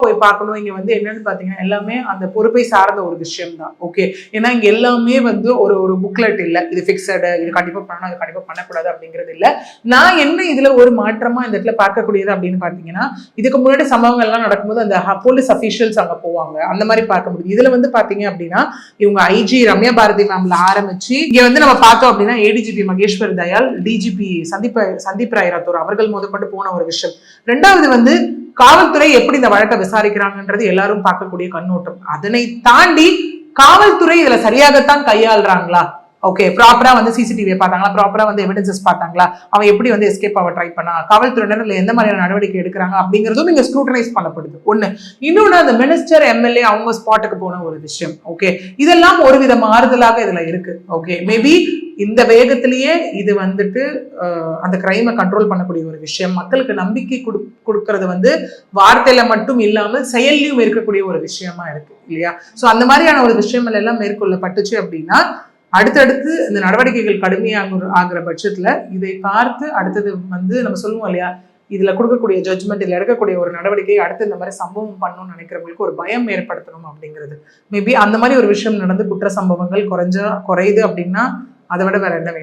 போய் பார்க்கணும். இங்க வந்து என்னன்னு பாத்தீங்கன்னா எல்லாமே அந்த பொறுப்பை சார்ந்த ஒரு விஷயம் தான். ஓகே, ஏன்னா இங்க எல்லாமே வந்து ஒரு ஒரு புக்லெட் இல்ல, இது பிக்சடு, இது கண்டிப்பா பண்ணணும், அது கண்டிப்பா பண்ணக்கூடாது அப்படிங்கிறது இல்ல. நான் என்ன இதுல ஒரு மாற்றமா இந்த இடத்துல பார்க்கக்கூடியது அப்படின்னு பாத்தீங்கன்னா, இதுக்கு முன்னாடி சம்பவங்கள் எல்லாம் நடக்கும்போது அந்த போலீஸ் அபிஷியல்ஸ் அங்க போவாங்க, அந்த மாதிரி பார்க்க முடியும். இதுல வந்து பாத்தீங்க அப்படின்னா இவங்க ஐஜி ரம்யா பாரதி மேம்ல ஆரம்பிச்சு இங்க வந்து நம்ம பார்த்தோம் அப்படின்னா ஏடிஜிபி மகேஸ்வர் தயாள், டிஜிபி சந்தீப் ராய் ரத்தோர் அவர்கள் முதற்கொண்டு போன ஒரு விஷயம். ரெண்டாவது வந்து காவல்துறை எப்படி இந்த வழக்கை விசாரிக்கிறாங்கன்றது எல்லாரும் பார்க்கக்கூடிய கண்ணோட்டம். அதனை தாண்டி காவல்துறை இதுல சரியாகத்தான் கையாளுறாங்களா, ஓகே, ப்ராப்பரா வந்து சிசிடிவியை பார்த்தாங்களா, ப்ராப்பரா வந்து எவிடன்சஸ் பார்த்தாங்களா, அவன் எப்படி வந்து எஸ்கேப் ஆக ட்ரை பண்ணா, காவல்துறையினர் எந்த மாதிரியான நடவடிக்கை எடுக்கிறாங்க அப்படிங்கிறதும் இங்க ஸ்க்ரூட்டனைஸ் பண்ணப்படுது. ஒண்ணு. இன்னொன்னு, அந்த மினிஸ்டர் எம்எல்ஏ அவங்க ஸ்பாட்டுக்கு போன ஒரு விஷயம். ஓகே, இதெல்லாம் ஒரு வித மாறுதலாக இதுல இருக்கு. ஓகே, மேபி இந்த வேகத்திலேயே இது வந்துட்டு அந்த கிரைமை கண்ட்ரோல் பண்ணக்கூடிய ஒரு விஷயம். மக்களுக்கு நம்பிக்கை கொடுக்கறது வந்து வார்த்தையில மட்டும் இல்லாமல் செயல்லையும் இருக்கக்கூடிய ஒரு விஷயமா இருக்கு இல்லையா? சோ அந்த மாதிரியான ஒரு விஷயங்கள் எல்லாம் மேற்கொள்ளப்பட்டுச்சு அப்படின்னா அடுத்தடுத்து இந்த நடவடிக்கைகள் கடுமையாக ஆகிற பட்சத்துல இதை பார்த்து அடுத்தது வந்து நம்ம சொல்லுவோம் இல்லையா, இதுல கொடுக்கக்கூடிய ஜட்ஜ்மெண்ட், இதுல எடுக்கக்கூடிய ஒரு நடவடிக்கை அடுத்து இந்த மாதிரி சம்பவம் பண்ணணும்னு நினைக்கிறவங்களுக்கு ஒரு பயம் ஏற்படுத்தணும் அப்படிங்கிறது. மேபி அந்த மாதிரி ஒரு விஷயம் நடந்து குற்ற சம்பவங்கள் குறையுது அப்படின்னா அதை விட வேற என்ன வேணும்?